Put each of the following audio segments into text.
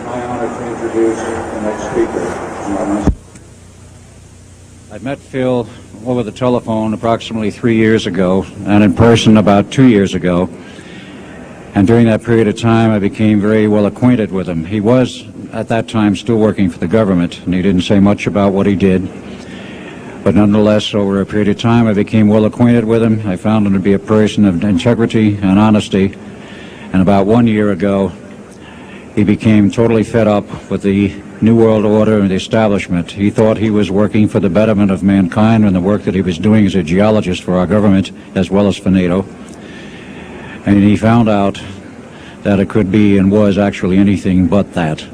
my honor to introduce the next speaker. I met Phil over the telephone approximately 3 years ago, and in person about 2 years ago. And during that period of time, I became very well acquainted with him. He was, at that time, still working for the government, and he didn't say much about what he did. But nonetheless, over a period of time, I became well acquainted with him. I found him to be a person of integrity and honesty. And about 1 year ago, he became totally fed up with the New World Order and the establishment. He thought he was working for the betterment of mankind and the work that he was doing as a geologist for our government as well as for NATO. And he found out that it could be and was actually anything but that.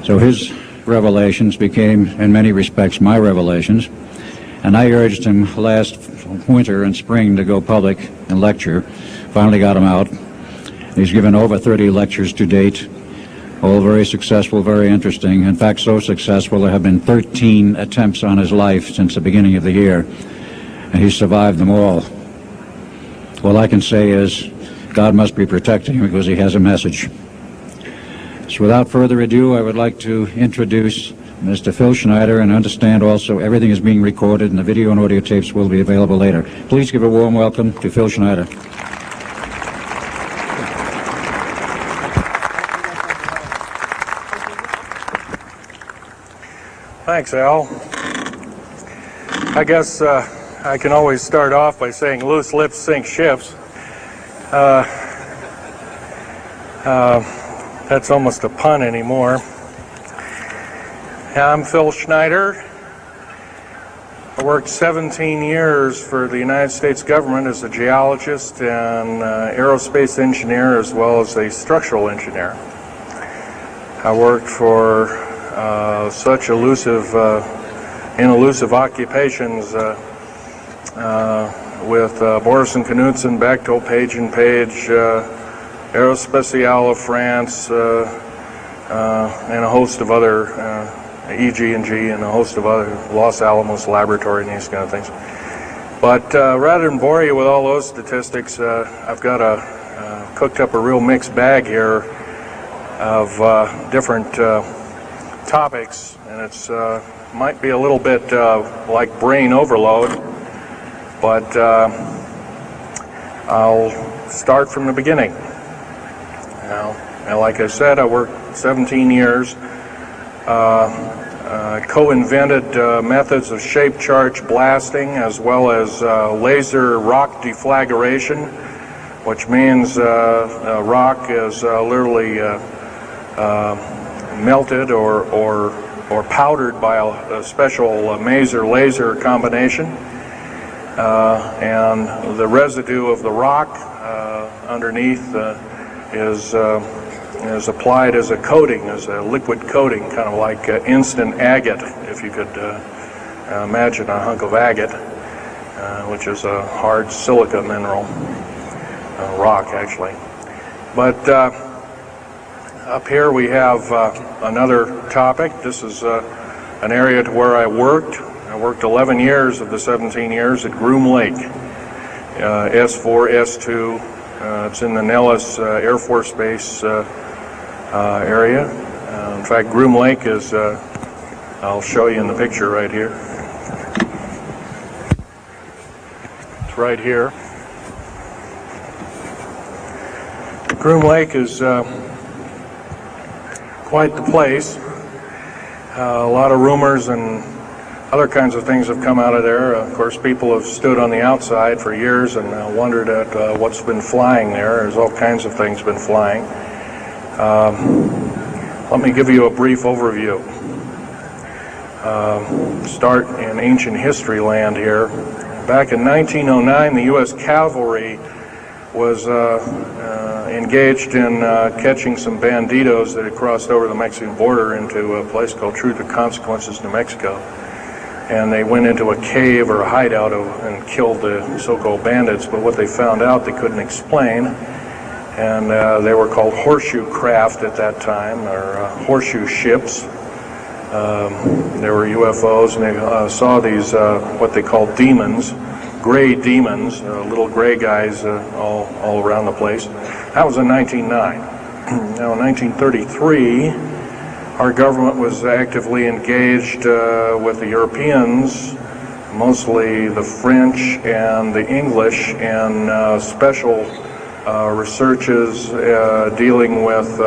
So his revelations became, in many respects, my revelations. And I urged him last winter and spring to go public and lecture. Finally got him out. He's given over 30 lectures to date, all very successful, very interesting. In fact, so successful there have been 13 attempts on his life since the beginning of the year, and he's survived them all. All I can say is God must be protecting him because he has a message. So without further ado, I would like to introduce Mr. Phil Schneider, and understand also everything is being recorded and the video and audio tapes will be available later. Please give a warm welcome to Phil Schneider. Thanks, Al. I guess I can always start off by saying loose lips sink ships. That's almost a pun anymore. I'm Phil Schneider. I worked 17 years for the United States government as a geologist and aerospace engineer as well as a structural engineer. I worked for such elusive occupations with Boris and Knudsen, Bechtel, Page and Page, Aerospatiale of France, and a host of other, EG&G and a host of other, Los Alamos Laboratory and these kind of things. But rather than bore you with all those statistics, I've got cooked up a real mixed bag here of different topics, and it's might be a little bit like brain overload, but I'll start from the beginning. Now, like I said, I worked 17 years, co-invented methods of shape charge blasting as well as laser rock deflagration, which means rock is literally melted or powdered by a special maser-laser combination, and the residue of the rock underneath is applied as a coating, as a liquid coating, kind of like instant agate, if you could imagine a hunk of agate, which is a hard silica mineral, rock actually. But up here we have another topic. This is an area to where I worked. I worked 11 years of the 17 years at Groom Lake, S4, S2. It's in the Nellis Air Force Base area. In fact, Groom Lake is, I'll show you in the picture right here. It's right here. Groom Lake is quite the place. A lot of rumors and other kinds of things have come out of there. Of course, people have stood on the outside for years and wondered at what's been flying there. There's all kinds of things been flying. Let me give you a brief overview. Start in ancient history land here. Back in 1909, the U.S. cavalry was engaged in catching some banditos that had crossed over the Mexican border into a place called Truth or Consequences, New Mexico. And they went into a cave or a hideout and killed the so-called bandits, but what they found out they couldn't explain, and they were called horseshoe craft at that time, or horseshoe ships. There were UFOs, and they saw these, what they called demons, gray demons, little gray guys all around the place. That was in 1909. Now, in 1933, our government was actively engaged with the Europeans, mostly the French and the English, in special researches dealing with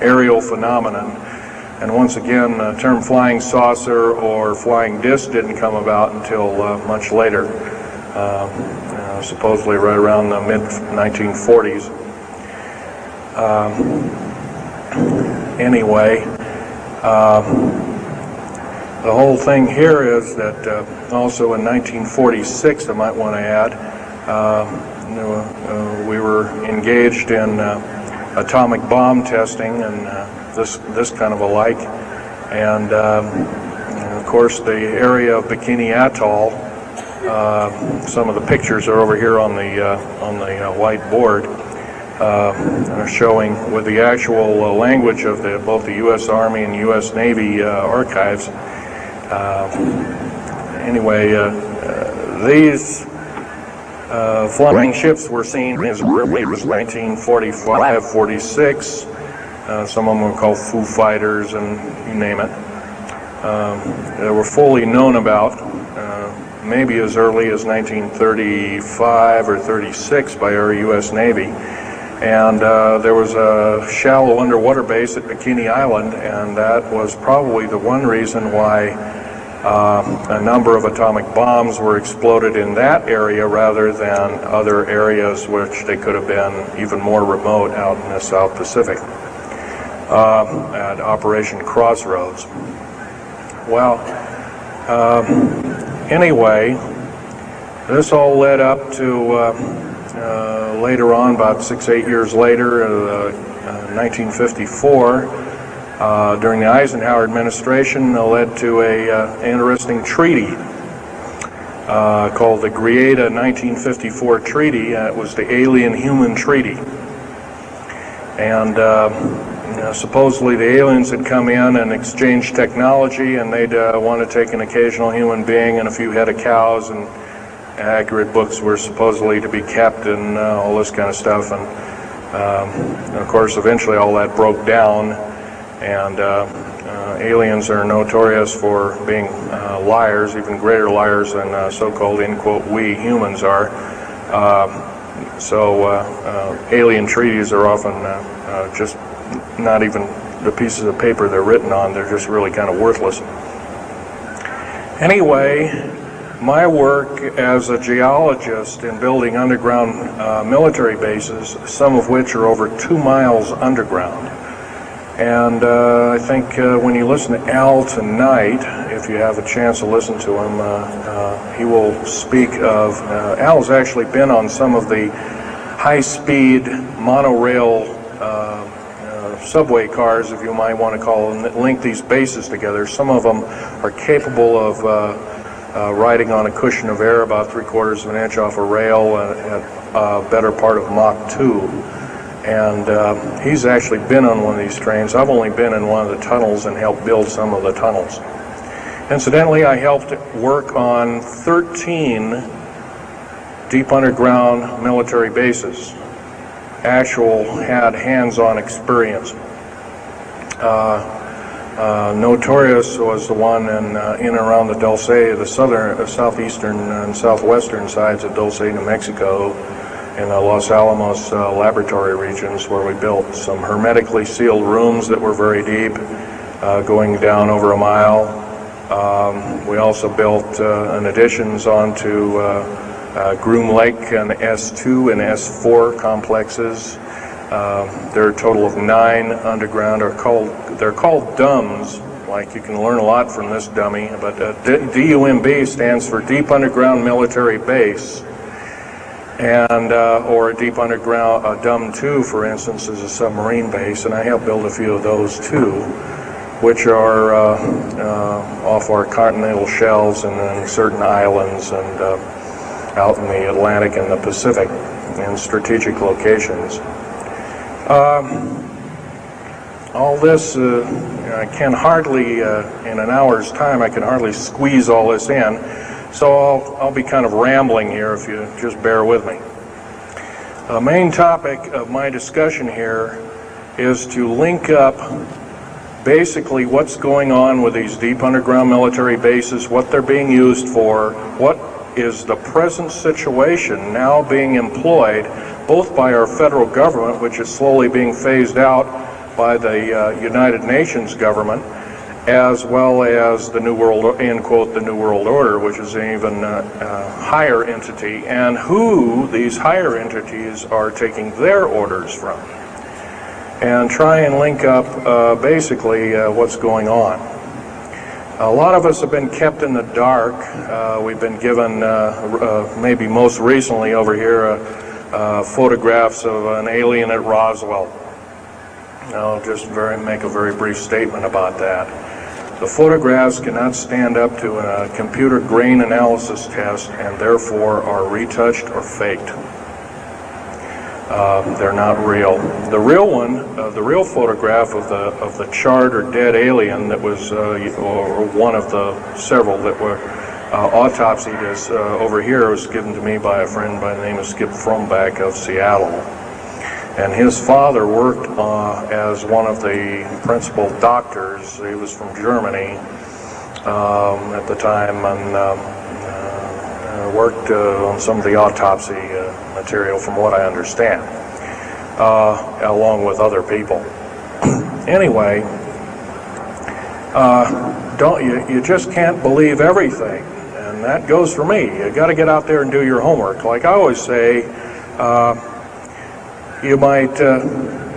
aerial phenomenon. And once again, the term flying saucer or flying disc didn't come about until much later, supposedly right around the mid-1940s. Anyway, the whole thing here is that also in 1946, I might want to add, we were engaged in atomic bomb testing and this kind of a like, and of course the area of Bikini Atoll. Some of the pictures are over here on the white board, showing with the actual language of both the U.S. Army and U.S. Navy archives. Anyway, these flying ships were seen as early as 1945, 46. Some of them were called Foo Fighters, and you name it. They were fully known about, maybe as early as 1935 or 36 by our U.S. Navy. And there was a shallow underwater base at Bikini Island, and that was probably the one reason why a number of atomic bombs were exploded in that area rather than other areas which they could have been even more remote out in the South Pacific at Operation Crossroads. Well, anyway, this all led up to later on, about 6-8 years later, 1954, during the Eisenhower administration, led to an interesting treaty called the Greada 1954 Treaty. It was the Alien-Human Treaty. And supposedly the aliens had come in and exchanged technology, and they'd want to take an occasional human being and a few head of cows, and accurate books were supposedly to be kept and all this kind of stuff. And of course, eventually all that broke down, and aliens are notorious for being liars, even greater liars than so-called, in quote, we humans are. So alien treaties are often just not even the pieces of paper they're written on, they're just really kind of worthless. Anyway, my work as a geologist in building underground military bases, some of which are over 2 miles underground. And I think when you listen to Al tonight, if you have a chance to listen to him, he will speak of, Al's actually been on some of the high-speed monorail subway cars, if you might want to call them, that link these bases together. Some of them are capable of riding on a cushion of air about 3/4 of an inch off a rail at a better part of Mach 2. And he's actually been on one of these trains. I've only been in one of the tunnels and helped build some of the tunnels. Incidentally, I helped work on 13 deep underground military bases. Had hands-on experience. Notorious was the one in and around the Dulce, the southeastern and southwestern sides of Dulce, New Mexico, in the Los Alamos laboratory regions, where we built some hermetically sealed rooms that were very deep, going down over a mile. We also built additions onto Groom Lake and S2 and S4 complexes. There are a total of 9 underground. They're called DUMBs. Like, you can learn a lot from this dummy, but DUMB stands for Deep Underground Military Base, and or a deep underground DUM2, for instance, is a submarine base, and I helped build a few of those too, which are off our continental shelves and then certain islands and out in the Atlantic and the Pacific in strategic locations. All this, I can hardly, in an hour's time, I can hardly squeeze all this in, so I'll be kind of rambling here if you just bear with me. The main topic of my discussion here is to link up basically what's going on with these deep underground military bases, what they're being used for, what is the present situation now being employed both by our federal government, which is slowly being phased out by the United Nations government, as well as the New World, end quote, the New World Order, which is an even higher entity, and who these higher entities are taking their orders from, and try and link up basically what's going on. A lot of us have been kept in the dark. We've been given, maybe most recently over here, photographs of an alien at Roswell. I'll just make a very brief statement about that. The photographs cannot stand up to a computer grain analysis test and therefore are retouched or faked. They're not real. The real one, the real photograph of the charred or dead alien that was, or one of the several that were autopsied, is over here, was given to me by a friend by the name of Skip Frombach of Seattle. And his father worked as one of the principal doctors. He was from Germany at the time, and worked on some of the autopsy material, from what I understand, along with other people. Anyway, you just can't believe everything, and that goes for me. You got to get out there and do your homework. Like I always say, you might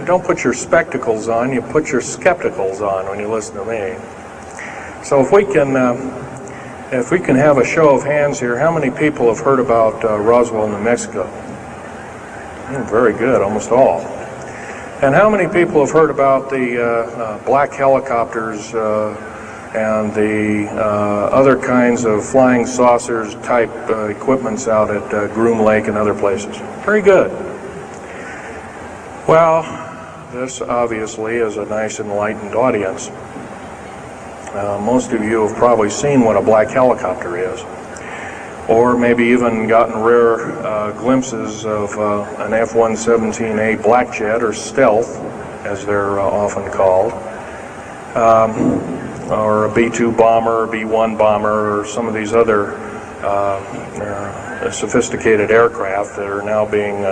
don't put your spectacles on, you put your skepticals on when you listen to me. So if we can have a show of hands here, how many people have heard about Roswell, New Mexico? Very good, almost all. And how many people have heard about the black helicopters and the other kinds of flying saucers type equipments out at Groom Lake and other places? Very good. Well, this obviously is a nice enlightened audience. Most of you have probably seen what a black helicopter is, or maybe even gotten rare glimpses of an F-117A black jet, or stealth as they're often called, or a B-2 bomber, or B-1 bomber, or some of these other sophisticated aircraft that are now being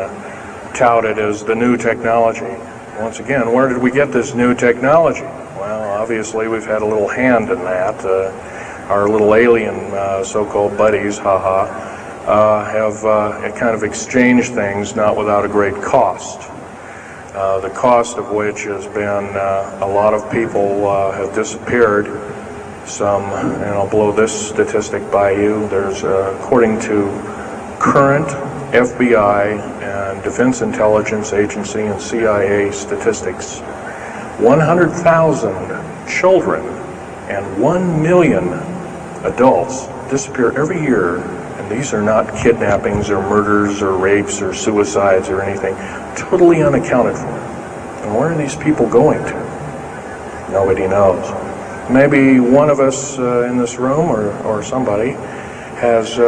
touted as the new technology. Once again, where did we get this new technology? Well, obviously we've had a little hand in that. Our little alien so-called buddies, have kind of exchanged things, not without a great cost. The cost of which has been a lot of people have disappeared. Some, and I'll blow this statistic by you, there's, according to current FBI and Defense Intelligence Agency and CIA statistics, 100,000 children and 1 million adults disappear every year, and these are not kidnappings or murders or rapes or suicides or anything, totally unaccounted for. And where are these people going to? Nobody knows. Maybe one of us in this room or somebody has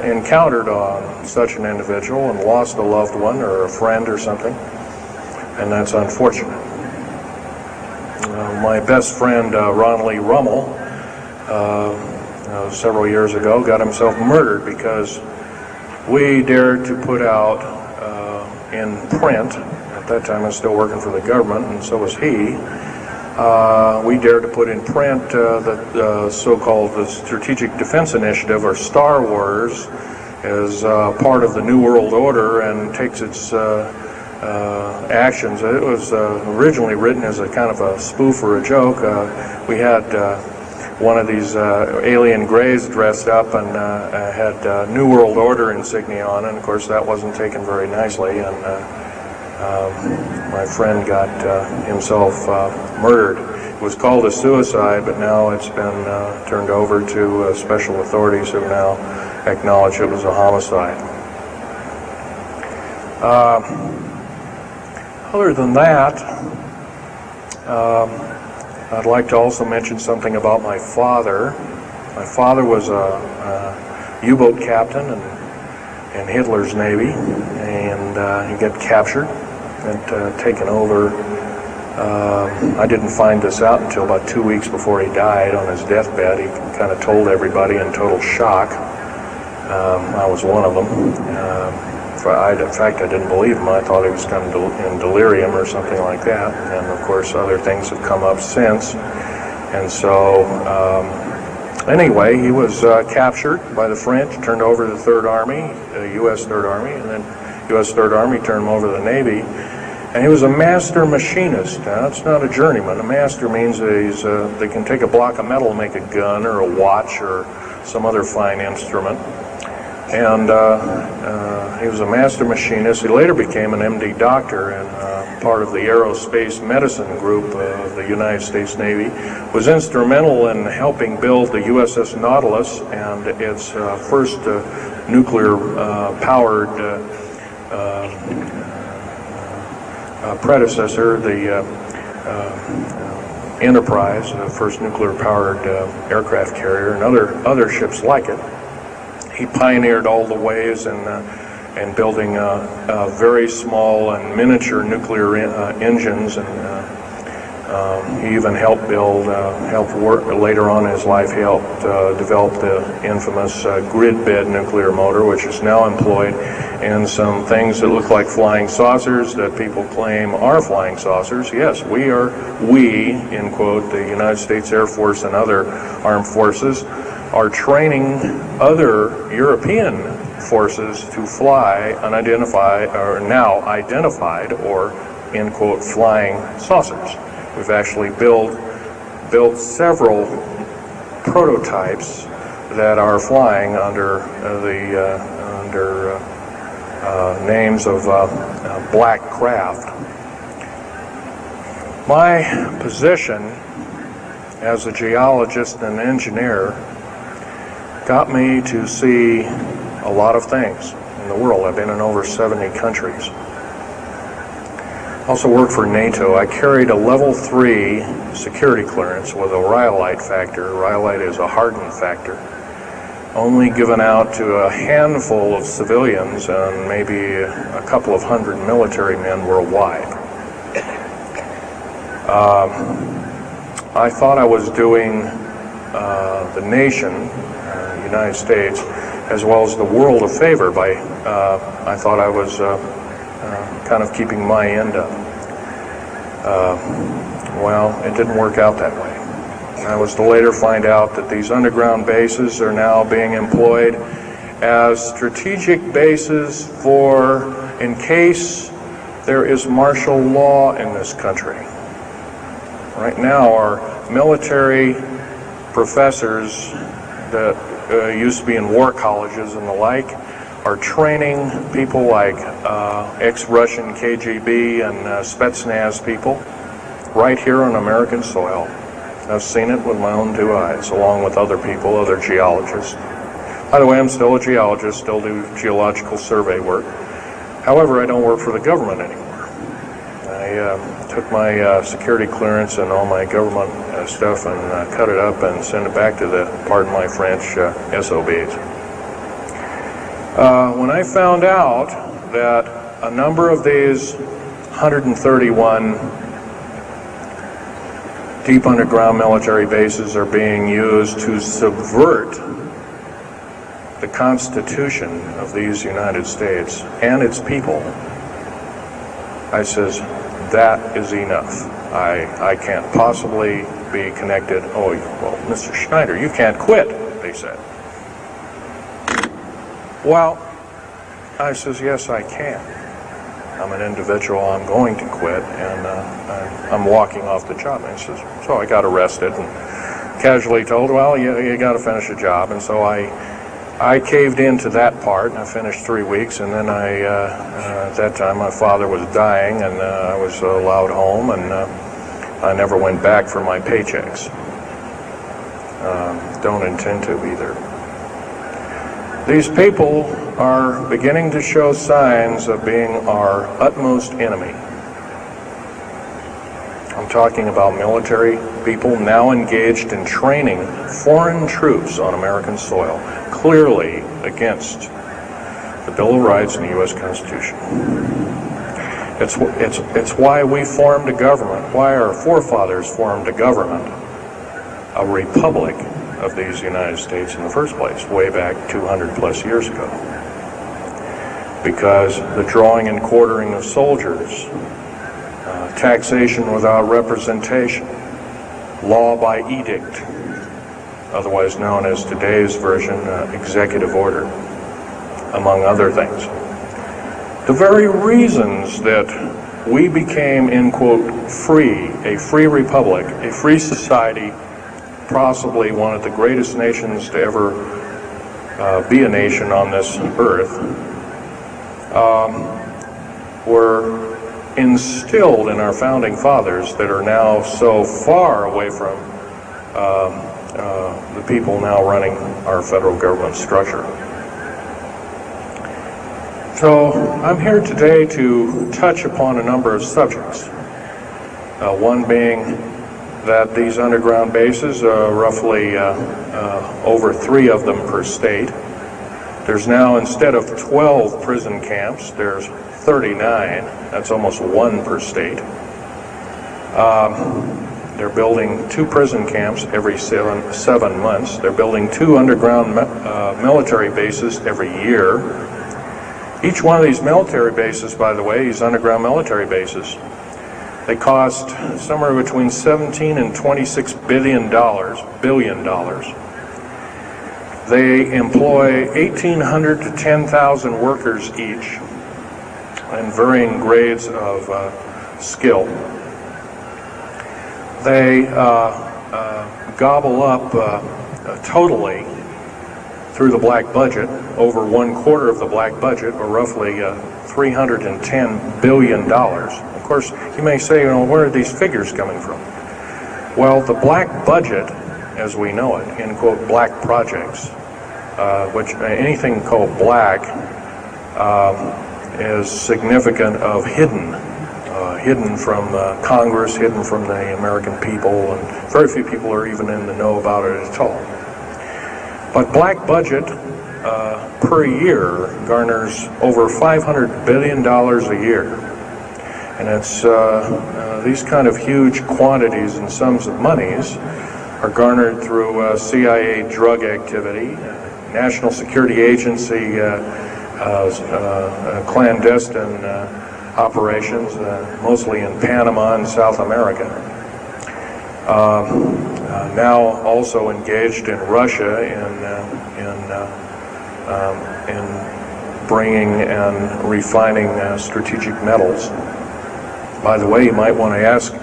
encountered on such an individual and lost a loved one or a friend or something, and that's unfortunate. My best friend, Ron Lee Rummel, several years ago, got himself murdered because we dared to put out in print, at that time I was still working for the government, and so was he, we dared to put in print the so-called the Strategic Defense Initiative, or Star Wars, as part of the New World Order and takes its actions. It was originally written as a kind of a spoof or a joke. We had one of these alien greys dressed up and had New World Order insignia on, and of course that wasn't taken very nicely, and my friend got himself murdered. It was called a suicide, but now it's been turned over to special authorities who now acknowledge it was a homicide. Other than that, I'd like to also mention something about my father. My father was a U-boat captain and in Hitler's Navy, and he got captured and taken over. I didn't find this out until about 2 weeks before he died on his deathbed. He kind of told everybody in total shock. I was one of them. In fact, I didn't believe him. I thought he was kind of in delirium or something like that. And of course, other things have come up since. And so, anyway, he was captured by the French, turned over to the Third Army, the U.S. Third Army, and then U.S. Third Army turned him over to the Navy. And he was a master machinist. Now, it's not a journeyman. A master means that they can take a block of metal and make a gun or a watch or some other fine instrument. And he was a master machinist. He later became an MD doctor and part of the aerospace medicine group of the United States Navy. Was instrumental in helping build the USS Nautilus and its first nuclear-powered predecessor, the Enterprise, the first nuclear-powered aircraft carrier, and other ships like it. He pioneered all the ways in building very small and miniature nuclear engines, and he even helped work later on in his life. He helped develop the infamous grid bed nuclear motor, which is now employed in some things that look like flying saucers that people claim are flying saucers. Yes, we, in quote, the United States Air Force and other armed forces, are training other European forces to fly unidentified, or now identified, or, in quote, flying saucers. We've actually built several prototypes that are flying under names of black craft. My position as a geologist and engineer got me to see a lot of things in the world. I've been in over 70 countries. Also worked for NATO. I carried a level 3 security clearance with a rhyolite factor. Rhyolite is a hardened factor, only given out to a handful of civilians and maybe a couple of hundred military men worldwide. I thought I was doing the nation, United States, as well as the world a favor by, I thought I was kind of keeping my end up. Well, it didn't work out that way. I was to later find out that these underground bases are now being employed as strategic bases for, in case there is martial law in this country. Right now, our military professors that used to be in war colleges and the like are training people like ex-Russian KGB and Spetsnaz people right here on American soil. I've seen it with my own 2 eyes, along with other people, other geologists. By the way, I'm still a geologist, still do geological survey work. However, I don't work for the government anymore. I took my security clearance and all my government stuff and cut it up and sent it back to the, pardon my French, SOBs. When I found out that a number of these 131 deep underground military bases are being used to subvert the Constitution of these United States and its people, I says, that is enough. I can't possibly be connected. Oh, well, Mr. Schneider, you can't quit, they said. Well, I says, yes, I can. I'm an individual, I'm going to quit, and I'm walking off the job. And he says, so I got arrested and casually told, well, you got to finish a job. And so I caved into that part, and I finished 3 weeks, and then at that time my father was dying, and I was allowed home, and I never went back for my paychecks. Don't intend to either. These people are beginning to show signs of being our utmost enemy. I'm talking about military people now engaged in training foreign troops on American soil, clearly against the Bill of Rights and the U.S. Constitution. It's why we formed a government, why our forefathers formed a government, a republic of these United States in the first place, way back 200 plus years ago. Because the drawing and quartering of soldiers, taxation without representation, law by edict, otherwise known as today's version, executive order, among other things. The very reasons that we became, in quote, free, a free republic, a free society, possibly one of the greatest nations to ever be a nation on this earth, were instilled in our founding fathers that are now so far away from the people now running our federal government structure. So I'm here today to touch upon a number of subjects. One being that these underground bases, roughly over 3 of them per state. There's now, instead of 12 prison camps, there's 39. That's almost 1 per state. They're building 2 prison camps every 7 months. They're building 2 underground military bases every year. Each one of these military bases, by the way, these underground military bases, they cost somewhere between $17 and $26 billion. They employ 1,800 to 10,000 workers each, in varying grades of skill. They gobble up totally through the black budget, over 1/4 of the black budget, or roughly $310 billion. Of course, you may say, where are these figures coming from? Well, the black budget, as we know it, in quote, black projects, which anything called black is significant of hidden from Congress, hidden from the American people, and very few people are even in the know about it at all. But black budget per year garners over $500 billion a year. And it's these kind of huge quantities and sums of monies are garnered through CIA drug activity, National Security Agency clandestine operations, mostly in Panama and South America. Now also engaged in Russia in bringing and refining strategic metals. By the way, you might want to ask,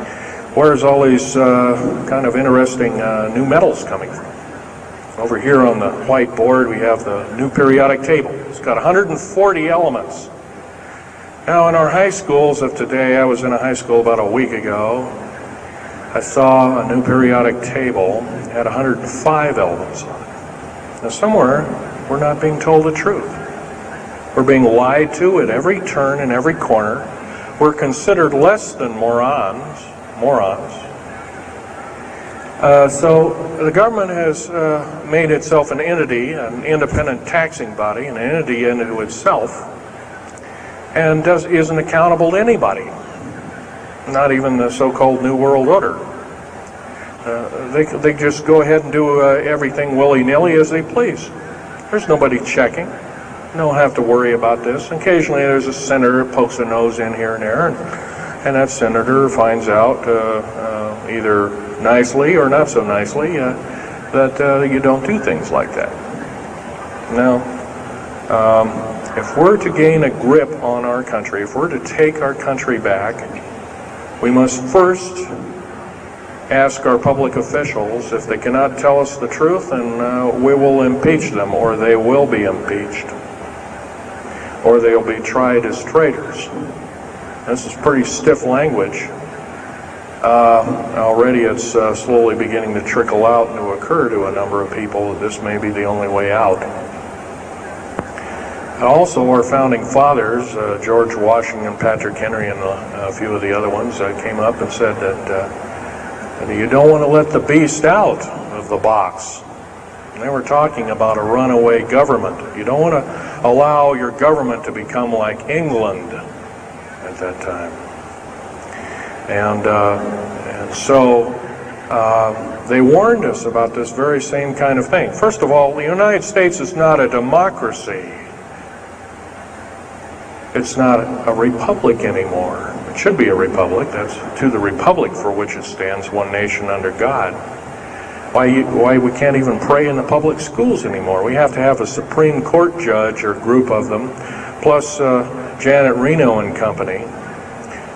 where's all these kind of interesting new metals coming from? Over here on the whiteboard we have the new periodic table. It's got 140 elements. Now in our high schools of today, I was in a high school about a week ago, I saw a new periodic table had 105 elements on it. Now somewhere we're not being told the truth. We're being lied to at every turn and every corner. We're considered less than morons. So the government has made itself an entity, an independent taxing body, an entity into itself, and isn't accountable to anybody, not even the so-called New World Order. They just go ahead and do everything willy-nilly as they please. There's nobody checking. You don't have to worry about this. Occasionally there's a senator who pokes a nose in here and there, and that senator finds out either nicely or not so nicely that you don't do things like that. Now, if we're to gain a grip on our country, if we're to take our country back, we must first ask our public officials if they cannot tell us the truth, and we will impeach them, or they will be impeached, or they'll be tried as traitors. This is pretty stiff language. Already it's slowly beginning to trickle out and to occur to a number of people that this may be the only way out. Also, our founding fathers, George Washington, Patrick Henry, and a few of the other ones, came up and said that you don't want to let the beast out of the box. And they were talking about a runaway government. You don't want to allow your government to become like England at that time. And so they warned us about this very same kind of thing. First of all, the United States is not a democracy. It's not a republic anymore. It should be a republic. That's to the republic for which it stands, one nation under God. Why we can't even pray in the public schools anymore. We have to have a Supreme Court judge or group of them, plus Janet Reno and company,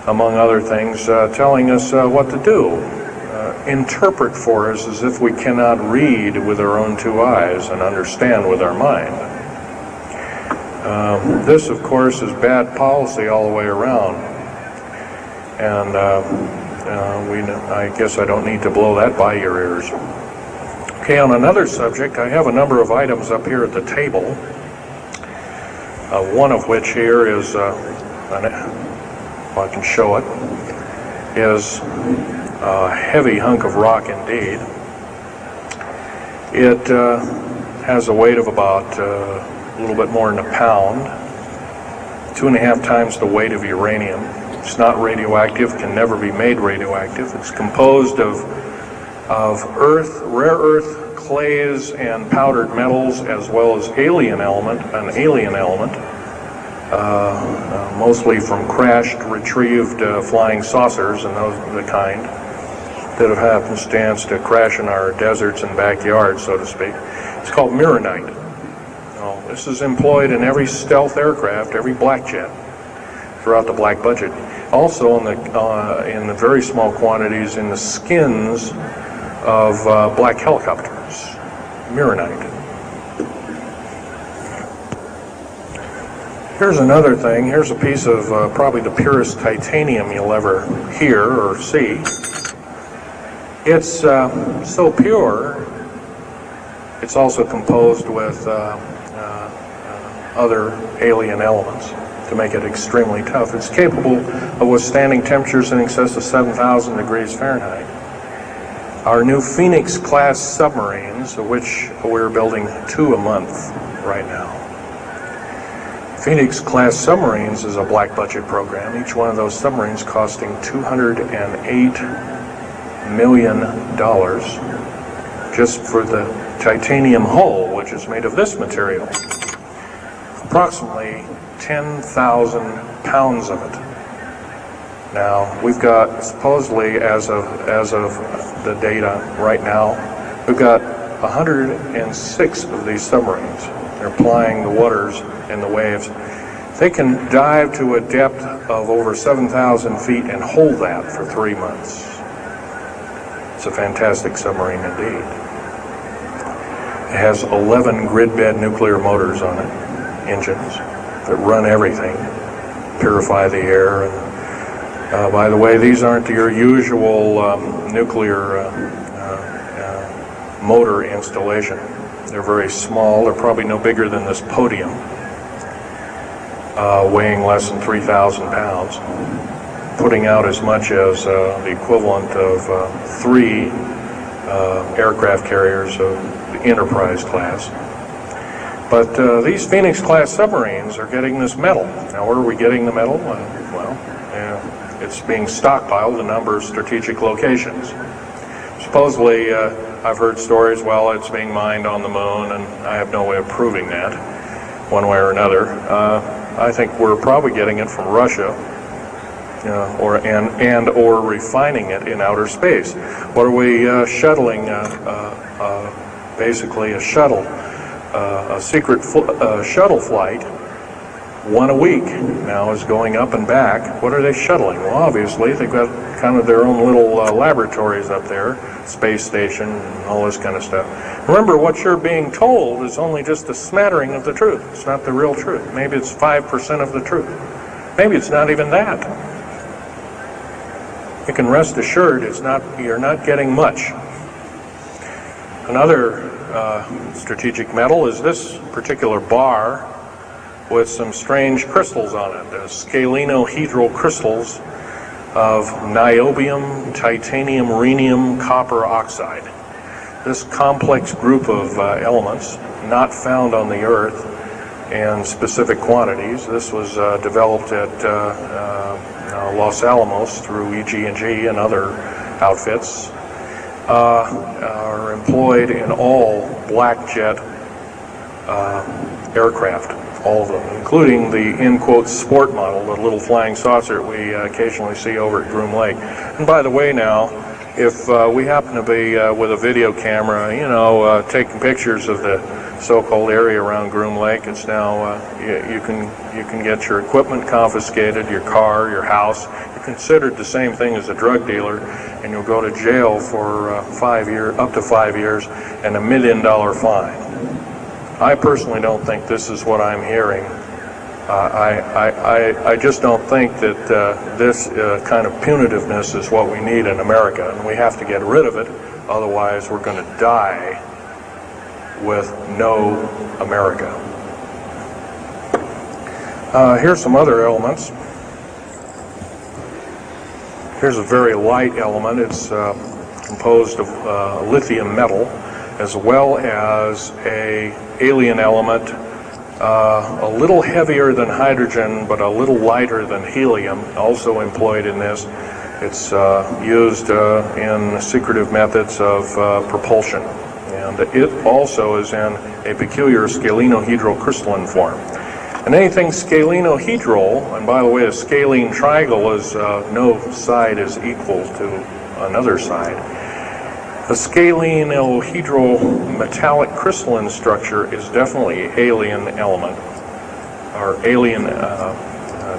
among other things, telling us what to do. Interpret for us as if we cannot read with our own two eyes and understand with our mind. This, of course, is bad policy all the way around. And I guess I don't need to blow that by your ears. Okay, on another subject, I have a number of items up here at the table. One of which here is, if I can show it, is a heavy hunk of rock indeed. It has a weight of about a little bit more than a pound, 2.5 times the weight of uranium. It's not radioactive, can never be made radioactive. It's composed of earth, rare earth clays and powdered metals, as well as an alien element, mostly from crashed, retrieved flying saucers and those of the kind that have happenstance to crash in our deserts and backyards, so to speak. It's called mironite. This is employed in every stealth aircraft, every black jet, throughout the black budget. Also in the very small quantities in the skins of black helicopters, mironite. Here's another thing. Here's a piece of probably the purest titanium you'll ever hear or see. It's so pure, it's also composed with other alien elements to make it extremely tough. It's capable of withstanding temperatures in excess of 7,000 degrees Fahrenheit. Our new Phoenix-class submarines, of which we're building 2 a month right now. Phoenix-class submarines is a black budget program. Each one of those submarines costing $208 million just for the titanium hull, which is made of this material. Approximately 10,000 pounds of it. Now, we've got, supposedly, as of the data right now, we've got 106 of these submarines. They're plying the waters and the waves. They can dive to a depth of over 7,000 feet and hold that for 3 months. It's a fantastic submarine indeed. It has 11 grid-bed nuclear motors on it, engines that run everything, purify the air. And, by the way, these aren't your usual nuclear motor installation. They're very small. They're probably no bigger than this podium, weighing less than 3,000 pounds, putting out as much as the equivalent of 3 aircraft carriers of the Enterprise class. But these Phoenix-class submarines are getting this metal. Now, where are we getting the metal? It's being stockpiled in a number of strategic locations. Supposedly, I've heard stories, well, it's being mined on the moon, and I have no way of proving that, one way or another. I think we're probably getting it from Russia, or refining it in outer space. What are we shuttling? Basically, a shuttle, a secret shuttle flight. 1 a week now is going up and back. What are they shuttling? Well, obviously, they've got kind of their own little laboratories up there, space station, and all this kind of stuff. Remember, what you're being told is only just a smattering of the truth. It's not the real truth. Maybe it's 5% of the truth. Maybe it's not even that. You can rest assured you're not getting much. Another strategic metal is this particular bar with some strange crystals on it, scalenohedral crystals of niobium, titanium, rhenium, copper oxide. This complex group of elements, not found on the Earth, in specific quantities. This was developed at Los Alamos through EG&G and other outfits. Are employed in all black jet aircraft, all of them, including the in-quote sport model, the little flying saucer we occasionally see over at Groom Lake. And by the way now, if we happen to be with a video camera, you know, taking pictures of the so-called area around Groom Lake, it's now, you can get your equipment confiscated, your car, your house. You're considered the same thing as a drug dealer, and you'll go to jail for up to 5 years and $1 million fine. I personally don't think this is what I'm hearing. I just don't think that this kind of punitiveness is what we need in America, and we have to get rid of it. Otherwise, we're going to die with no America. Here's some other elements. Here's a very light element. It's composed of lithium metal, as well as an alien element, a little heavier than hydrogen, but a little lighter than helium, also employed in this. It's used in secretive methods of propulsion. And it also is in a peculiar scalenohedral crystalline form. And anything scalenohedral, and by the way, a scalene triangle is no side is equal to another side. A scalenohedral metallic crystalline structure is definitely alien element, or alien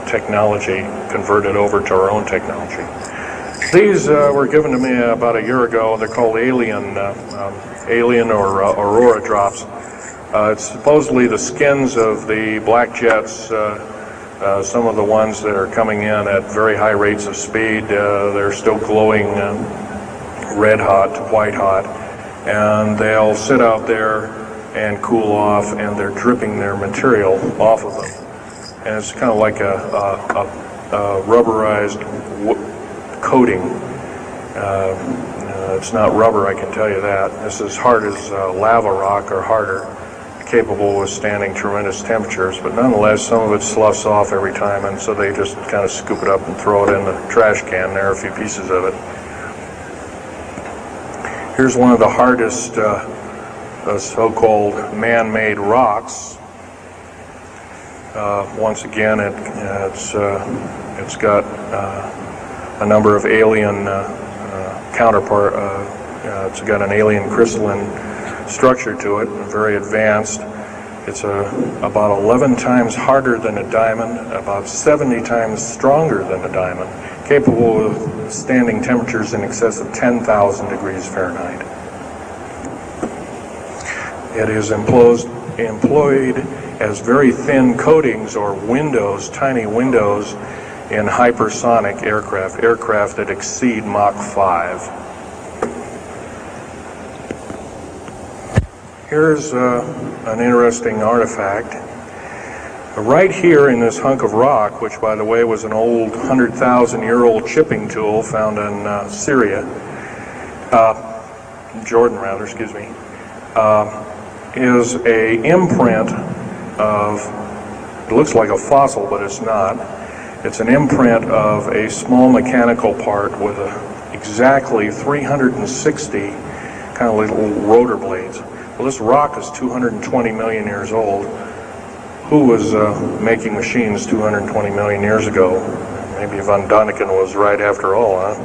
technology converted over to our own technology. These were given to me about a year ago. They're called alien or aurora drops. It's supposedly the skins of the black jets, some of the ones that are coming in at very high rates of speed. They're still glowing red hot to white hot, and they'll sit out there and cool off, and they're dripping their material off of them. And it's kind of like a rubberized coating. It's not rubber, I can tell you that. This is hard as lava rock or harder, capable of withstanding tremendous temperatures, but nonetheless some of it sloughs off every time, and so they just kind of scoop it up and throw it in the trash can. There are a few pieces of it. Here's one of the hardest so-called man-made rocks. Once again, it's got a number of alien counterpart. It's got an alien crystalline structure to it, very advanced. It's about 11 times harder than a diamond, about 70 times stronger than a diamond, capable of standing temperatures in excess of 10,000 degrees Fahrenheit. It is employed as very thin coatings or windows, tiny windows, in hypersonic aircraft that exceed Mach 5. Here's an interesting artifact. Right here in this hunk of rock, which by the way was an old 100,000-year-old chipping tool found in Syria, Jordan rather, excuse me, is a imprint of, it looks like a fossil, but it's not. It's an imprint of a small mechanical part with exactly 360 kind of little rotor blades. Well, this rock is 220 million years old. Who was making machines 220 million years ago? Maybe Von Däniken was right after all, huh?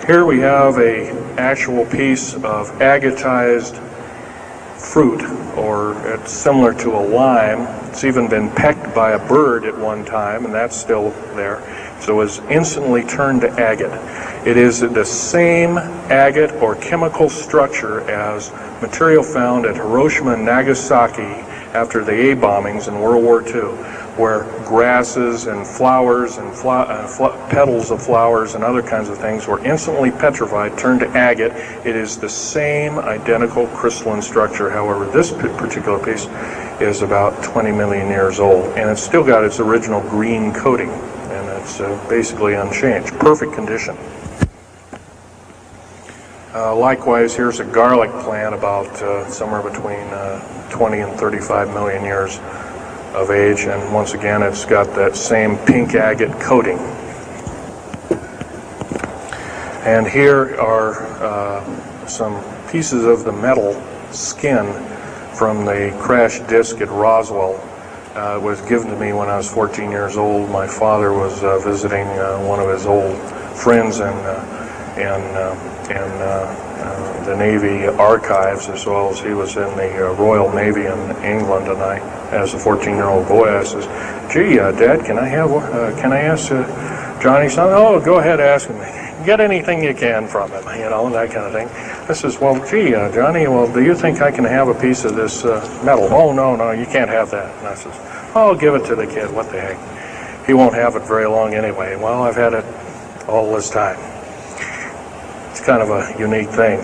Here we have an actual piece of agatized fruit, or it's similar to a lime. It's even been pecked by a bird at one time, and that's still there. So it was instantly turned to agate. It is the same agate or chemical structure as material found at Hiroshima and Nagasaki after the A bombings in World War II, where grasses and flowers and petals of flowers and other kinds of things were instantly petrified, turned to agate. It is the same identical crystalline structure. However, this particular piece is about 20 million years old, and it's still got its original green coating, and it's basically unchanged, perfect condition. Likewise, here's a garlic plant about somewhere between 20 and 35 million years of age, and once again it's got that same pink agate coating. And here are some pieces of the metal skin from the crash disk at Roswell. It was given to me when I was 14 years old. My father was visiting one of his old friends in the Navy archives, as well as he was in the Royal Navy in England. And I, as a 14-year-old boy, I says, "Gee, Dad, can I ask Johnny something?" "Oh, go ahead, ask him. Get anything you can from him," and that kind of thing. I says, "Well, gee, Johnny, well, do you think I can have a piece of this metal?" "Oh, no, you can't have that." And I says, "Oh, give it to the kid. What the heck? He won't have it very long anyway." Well, I've had it all this time. It's kind of a unique thing.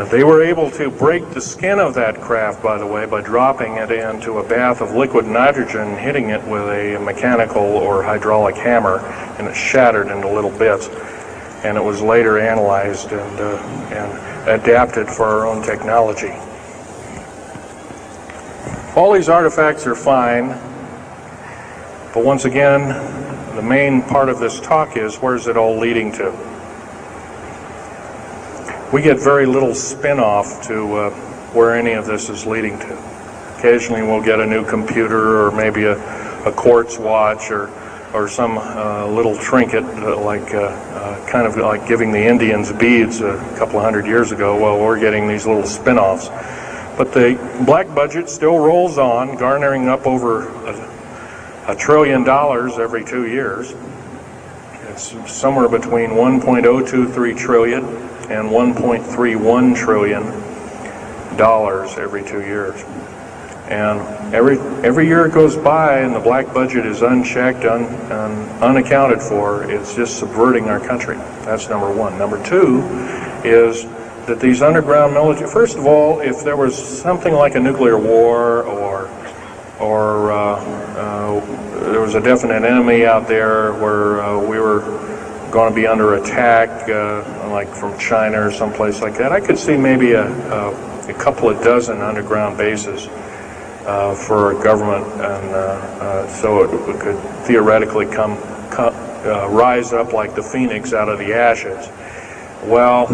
They were able to break the skin of that craft, by the way, by dropping it into a bath of liquid nitrogen, hitting it with a mechanical or hydraulic hammer, and it shattered into little bits. And it was later analyzed and adapted for our own technology. All these artifacts are fine, but once again, the main part of this talk is, where's it all leading to? We get very little spin-off to where any of this is leading to. Occasionally we'll get a new computer, or maybe a quartz watch, or some little trinket, kind of like giving the Indians beads a couple of hundred years ago. Well, we're getting these little spin-offs. But the black budget still rolls on, garnering up over $1 trillion every 2 years. It's somewhere between 1.023 trillion and 1.31 trillion dollars every 2 years. And every year it goes by and the black budget is unchecked, unaccounted for, it's just subverting our country. That's number one. Number two is that these underground military, first of all, if there was something like a nuclear war, or there was a definite enemy out there where we were going to be under attack, like from China or someplace like that, I could see maybe a couple of dozen underground bases for a government, and so it could theoretically rise up like the phoenix out of the ashes. Well,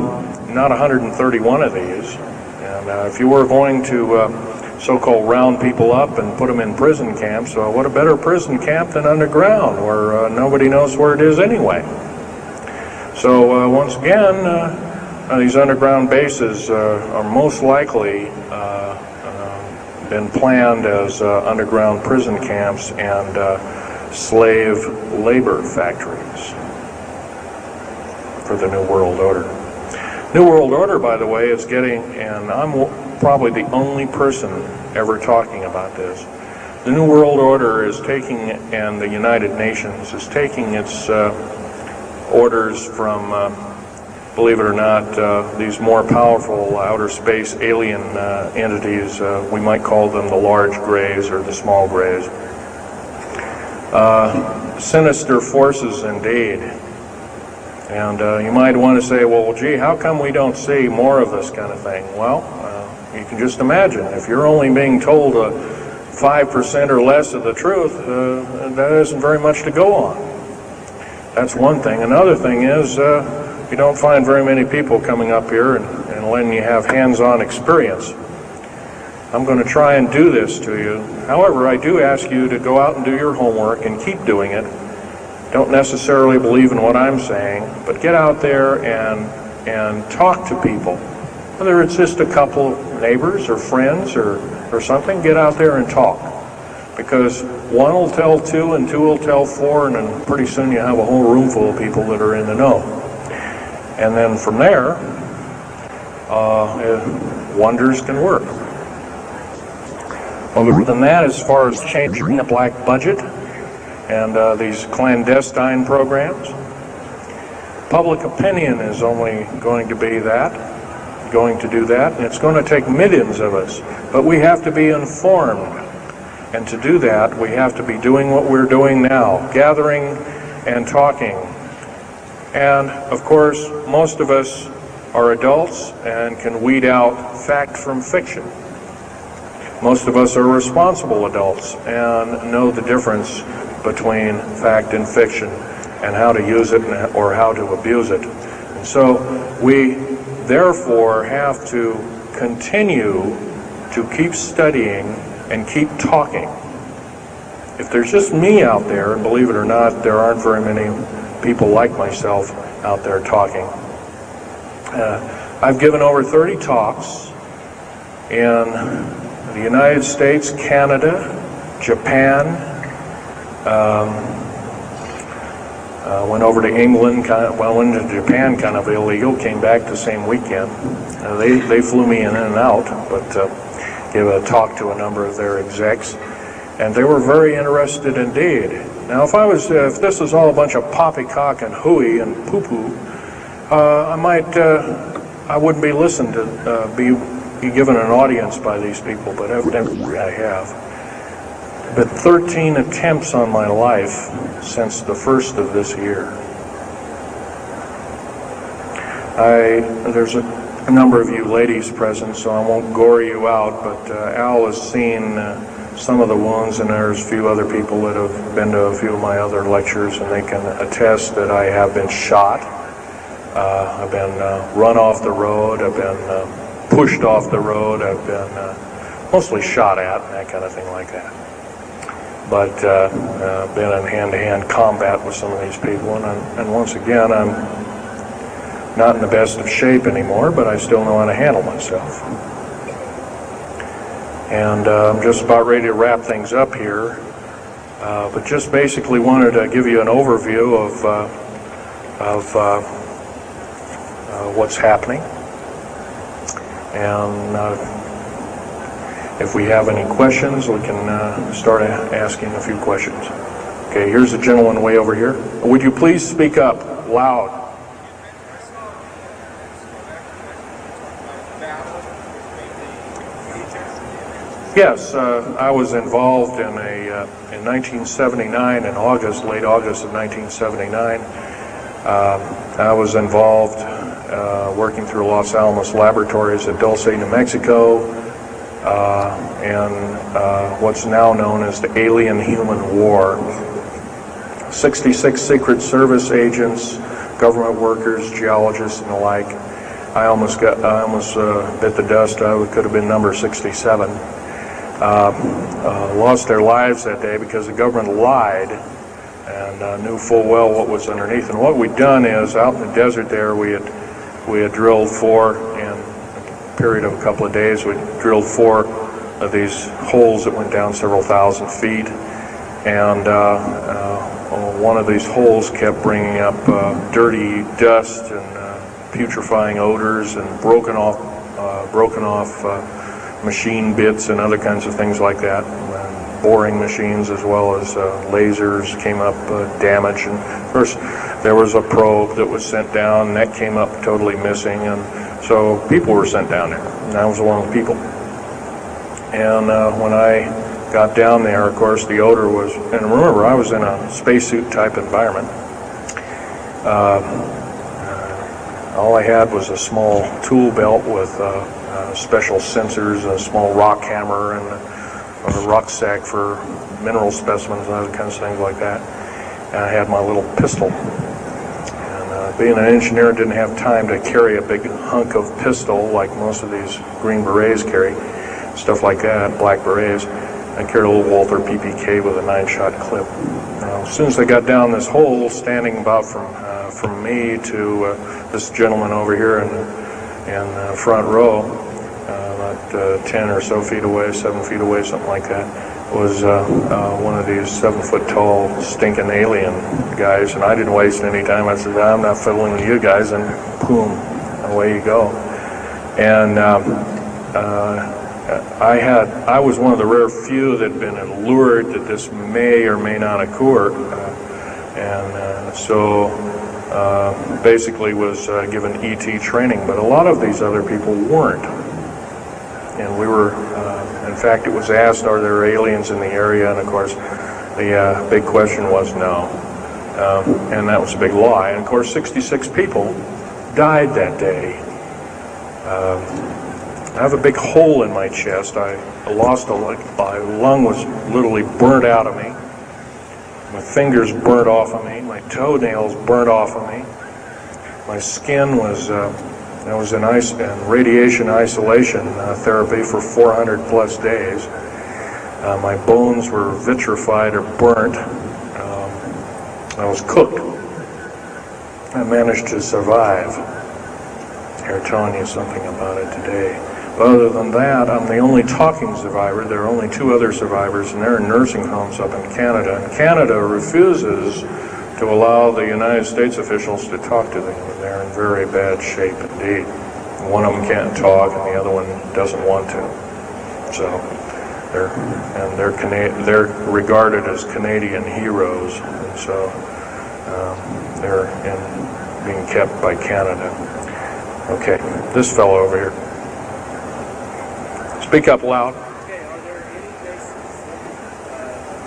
not 131 of these, and if you were going to so-called round people up and put them in prison camps, what a better prison camp than underground, where nobody knows where it is anyway. So once again, these underground bases are most likely been planned as underground prison camps and slave labor factories for the New World Order. New World Order, by the way, is getting, and I'm probably the only person ever talking about this, the New World Order is taking, and the United Nations is taking its orders from, believe it or not, these more powerful outer space alien entities. We might call them the large grays or the small grays. Sinister forces indeed. And you might want to say, well, gee, how come we don't see more of this kind of thing? Well, you can just imagine. If you're only being told 5% or less of the truth, that isn't very much to go on. That's one thing. Another thing is, you don't find very many people coming up here and letting you have hands-on experience. I'm going to try and do this to you. However, I do ask you to go out and do your homework and keep doing it. Don't necessarily believe in what I'm saying, but get out there and talk to people. Whether it's just a couple of neighbors or friends or something, get out there and talk. Because one will tell two, and two will tell four, and then pretty soon you have a whole room full of people that are in the know. And then from there, wonders can work. Other than that, as far as changing the black budget and these clandestine programs, public opinion is only going to do that, and it's going to take millions of us. But we have to be informed. And to do that, we have to be doing what we're doing now, gathering and talking. And, of course, most of us are adults and can weed out fact from fiction. Most of us are responsible adults and know the difference between fact and fiction and how to use it or how to abuse it. And so we therefore have to continue to keep studying and keep talking. If there's just me out there, and believe it or not, there aren't very many people like myself out there talking. I've given over 30 talks in the United States, Canada, Japan, went over to England, went to Japan kind of illegal, came back the same weekend. They flew me in and out, but gave a talk to a number of their execs, and they were very interested indeed. Now, if this was all a bunch of poppycock and hooey and poo-poo, I wouldn't be listened to, be given an audience by these people, but evidently I have. But 13 attempts on my life since the first of this year. There's a number of you ladies present, so I won't gore you out, but Al has seen some of the wounds, and there's a few other people that have been to a few of my other lectures, and they can attest that I have been shot. I've been run off the road, I've been pushed off the road, I've been mostly shot at, and that kind of thing like that. But been in hand-to-hand combat with some of these people, and once again, I'm not in the best of shape anymore, but I still know how to handle myself. And I'm just about ready to wrap things up here, but just basically wanted to give you an overview of what's happening. And if we have any questions, we can start asking a few questions. Okay, here's a gentleman way over here. Would you please speak up loud? Yes, I was involved in in 1979, in August, late August of 1979. I was involved working through Los Alamos Laboratories at Dulce, New Mexico, and what's now known as the Alien-Human War. 66 Secret Service agents, government workers, geologists, and the like. I almost bit the dust. I could have been number 67. Lost their lives that day because the government lied and knew full well what was underneath. And what we'd done is, out in the desert there, we had drilled in a period of a couple of days, we drilled 4 of these holes that went down several thousand feet, and one of these holes kept bringing up dirty dust and putrefying odors and broken off machine bits and other kinds of things like that. And boring machines as well as lasers came up damaged. And of course, there was a probe that was sent down, and that came up totally missing. And so people were sent down there, and I was one of the people. And when I got down there, of course, the odor was, and remember, I was in a spacesuit type environment. All I had was a small tool belt with special sensors, a small rock hammer, and a rucksack for mineral specimens and other kinds of things like that. And I had my little pistol. And being an engineer, didn't have time to carry a big hunk of pistol like most of these Green Berets carry, stuff like that, black berets. I carried a little Walther PPK with a 9-shot clip. Now, as soon as I got down this hole, standing about from me to this gentleman over here in the front row, about 10 or so feet away, 7 feet away, something like that, was one of these 7-foot-tall stinking alien guys, and I didn't waste any time. I said, I'm not fiddling with you guys, and boom, away you go. And I was one of the rare few that had been allured that this may or may not occur, and so basically was given ET training, but a lot of these other people weren't. And we were, in fact, it was asked, are there aliens in the area? And of course, the big question was no. And that was a big lie. And of course, 66 people died that day. I have a big hole in my chest. I lost a lung. My lung was literally burnt out of me. My fingers burnt off of me. My toenails burnt off of me. My skin was, I was in radiation isolation therapy for 400 plus days. My bones were vitrified or burnt. I was cooked. I managed to survive. They're telling you something about it today. But other than that, I'm the only talking survivor. There are only 2 other survivors, and they're in nursing homes up in Canada. And Canada refuses to allow the United States officials to talk to them. They're in very bad shape indeed. One of them can't talk, and the other one doesn't want to. So they're regarded as Canadian heroes, and so they're being kept by Canada. Okay, this fellow over here. Speak up loud. Okay, are there any bases,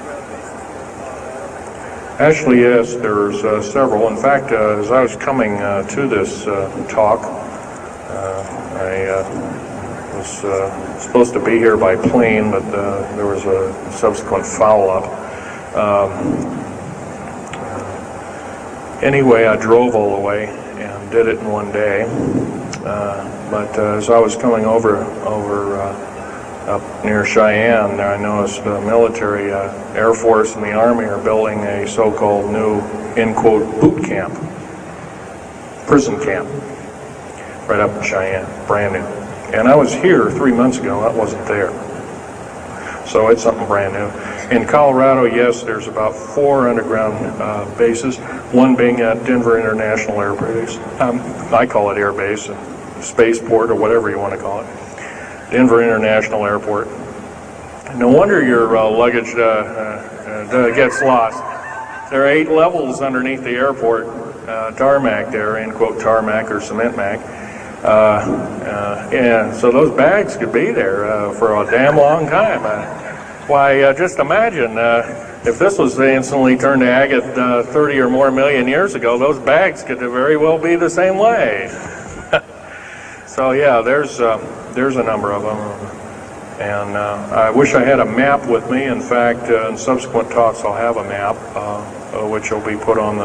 ground bases? Actually, yes, there's several. In fact, as I was coming to this talk, I was supposed to be here by plane, but there was a subsequent foul-up. Anyway, I drove all the way and did it in one day. But as I was coming over up near Cheyenne, I noticed the military, Air Force and the Army are building a so-called new, in quote, boot camp, prison camp, right up in Cheyenne, brand new. And I was here 3 months ago, that wasn't there. So it's something brand new. In Colorado, yes, there's about 4 underground bases, one being at Denver International Air Base. I call it Air Base, spaceport, or whatever you want to call it. Denver International Airport. No wonder your luggage gets lost. There are 8 levels underneath the airport, tarmac there, end quote tarmac or cement mac. And so those bags could be there for a damn long time. Why, just imagine if this was instantly turned to agate 30 or more million years ago, those bags could very well be the same way. So yeah, there's a number of them, and I wish I had a map with me. In fact, in subsequent talks, I'll have a map, which will be put on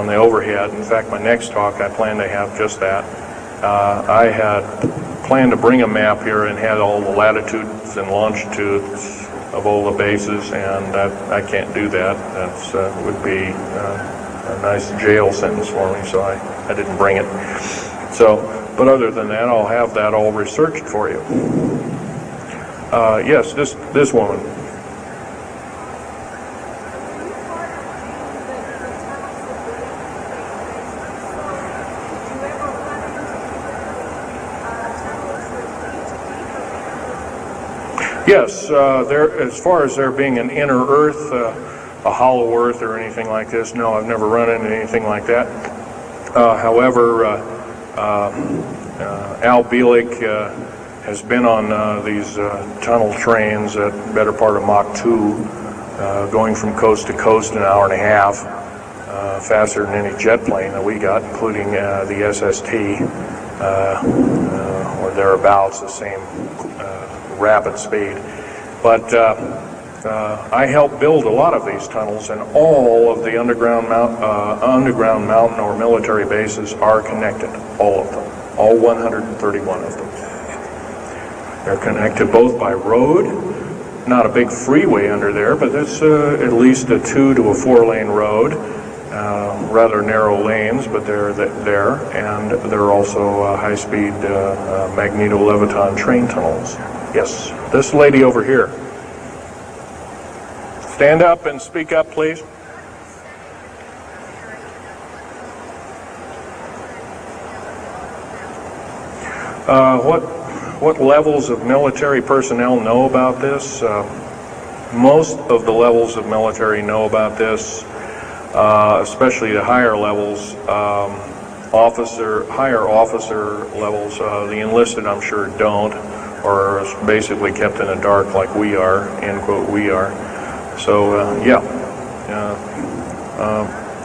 the overhead. In fact, my next talk, I plan to have just that. I had planned to bring a map here and had all the latitudes and longitudes of all the bases, and I can't do that. That would be a nice jail sentence for me, so I didn't bring it. So. But other than that, I'll have that all researched for you. Yes, this woman. Yes, as far as there being an inner Earth, a hollow Earth or anything like this, no, I've never run into anything like that. However, Al Bielek has been on these tunnel trains at the better part of Mach 2, going from coast to coast in an hour and a half, faster than any jet plane that we got, including the SST, or thereabouts, the same rapid speed. But I helped build a lot of these tunnels, and all of the underground mountain or military bases are connected, all of them, all 131 of them. They're connected both by road, not a big freeway under there, but it's at least a 2 to a 4 lane road, rather narrow lanes, but they're there, and there are also high-speed magneto-leviton train tunnels. Yes, this lady over here. Stand up and speak up, please. What levels of military personnel know about this? Most of the levels of military know about this, especially the higher levels, higher officer levels. The enlisted, I'm sure, don't, or is basically kept in the dark like we are, end quote, we are. So, yeah.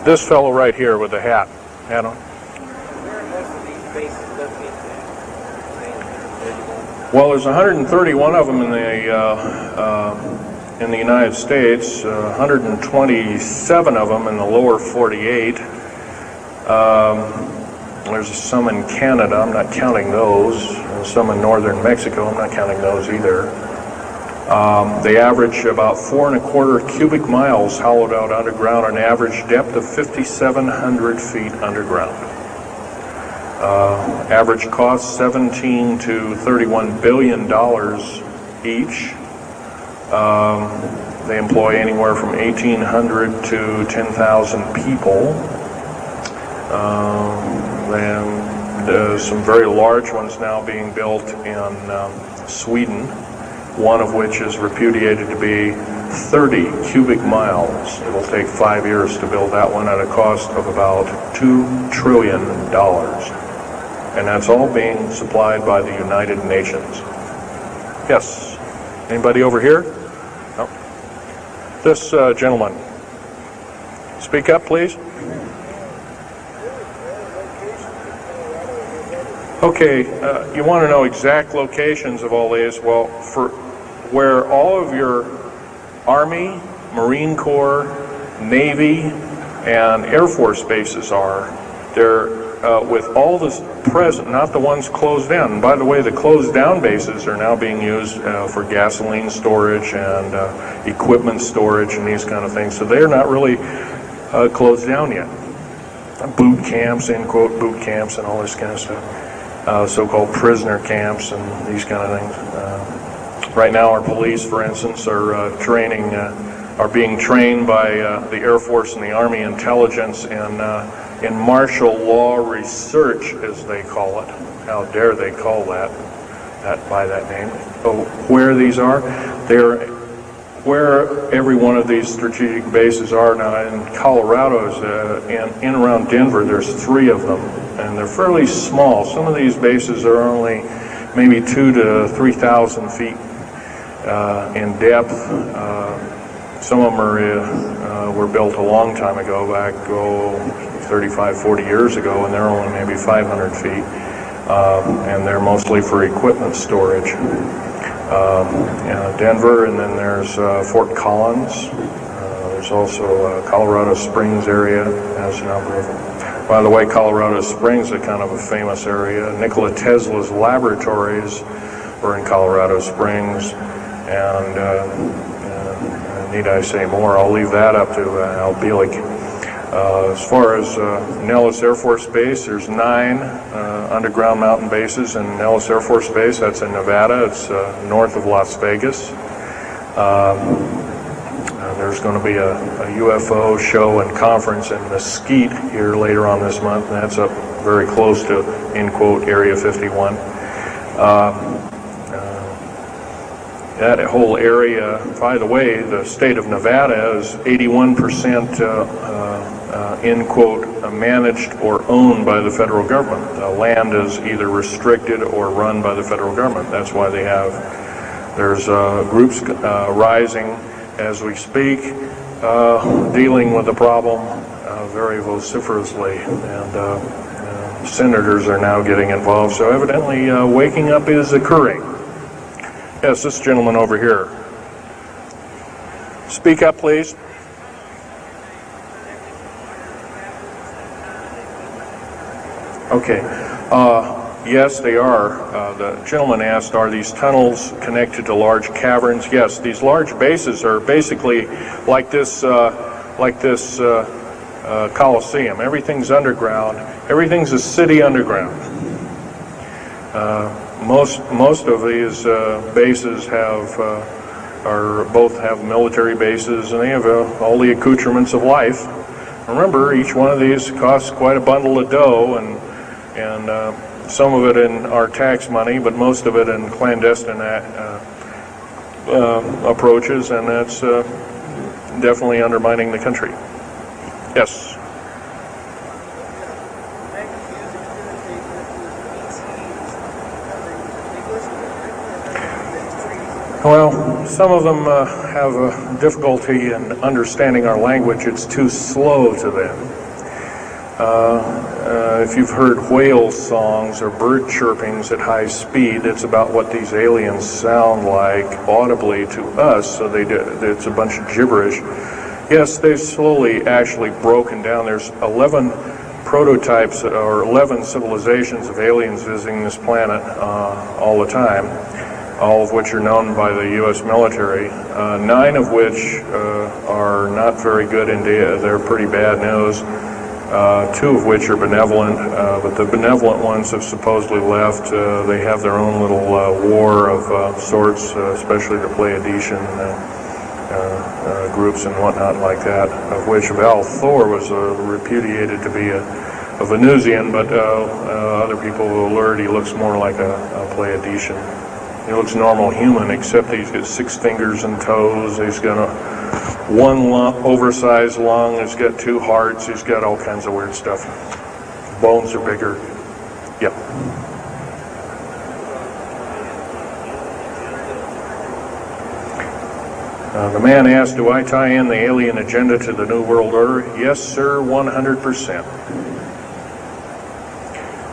This fellow right here with the hat on. Where are most of these bases located at? Well, there's 131 of them in the United States, 127 of them in the lower 48. There's some in Canada, I'm not counting those. Some in northern Mexico, I'm not counting those either. They average about 4.25 cubic miles hollowed out underground, an average depth of 5,700 feet underground. Average cost $17 to $31 billion each. They employ anywhere from 1,800 to 10,000 people. There's some very large ones now being built in Sweden, one of which is repudiated to be 30 cubic miles. It'll take 5 years to build that one at a cost of about $2 trillion. And that's all being supplied by the United Nations. Yes? Anybody over here? No? This gentleman. Speak up, please. Okay, you want to know exact locations of all these? Well, for where all of your Army, Marine Corps, Navy, and Air Force bases are, they're with all the present, not the ones closed down. And by the way, the closed down bases are now being used for gasoline storage and equipment storage and these kind of things. So they're not really closed down yet. Boot camps, end quote, boot camps and all this kind of stuff. So-called prisoner camps and these kind of things. Right now, our police, for instance, are being trained by the Air Force and the Army intelligence in martial law research, as they call it. How dare they call that by that name? So where these are, they're where every one of these strategic bases are now. In Colorado, in and around Denver, there's 3 of them, and they're fairly small. Some of these bases are only maybe 2,000 to 3,000 feet in depth. Some of them were built a long time ago, back 35, 40 years ago, and they're only maybe 500 feet, and they're mostly for equipment storage. Denver, and then there's Fort Collins. There's also Colorado Springs area has a number of them. By the way, Colorado Springs is kind of a famous area. Nikola Tesla's laboratories were in Colorado Springs, and need I say more? I'll leave that up to Al Bielek. As far as Nellis Air Force Base, there's 9 underground mountain bases in Nellis Air Force Base. That's in Nevada. It's north of Las Vegas. There's going to be a UFO show and conference in Mesquite here later on this month, and that's up very close to, end quote, Area 51. That whole area, by the way, the state of Nevada is 81% end quote, managed or owned by the federal government. The land is either restricted or run by the federal government. That's why there's groups rising as we speak, dealing with the problem very vociferously, and senators are now getting involved. So evidently waking up is occurring. Yes, this gentleman over here. Speak up, please. Okay. Yes, they are. The gentleman asked, are these tunnels connected to large caverns? Yes, these large bases are basically like this Coliseum. Everything's underground. Everything's a city underground. Most of these bases both have military bases, and they have all the accoutrements of life. Remember, each one of these costs quite a bundle of dough, and some of it in our tax money, but most of it in clandestine approaches, and that's definitely undermining the country. Yes. Well, some of them have a difficulty in understanding our language. It's too slow to them. If you've heard whale songs or bird chirpings at high speed, it's about what these aliens sound like audibly to us, so it's a bunch of gibberish. Yes, they've slowly actually broken down. There's 11 prototypes or 11 civilizations of aliens visiting this planet all the time, all of which are known by the U.S. military, 9 of which are not very good in data. They're pretty bad news. 2 of which are benevolent, but the benevolent ones have supposedly left. They have their own little war of sorts, especially the Pleiadian groups and whatnot like that, of which Val Thor was repudiated to be a Venusian, but other people will alert he looks more like a Pleiadian. He looks normal human, except he's got 6 fingers and toes. He's got one oversized lung. He's got 2 hearts. He's got all kinds of weird stuff. Bones are bigger. Yep. The man asked, do I tie in the alien agenda to the New World Order? Yes, sir, 100%.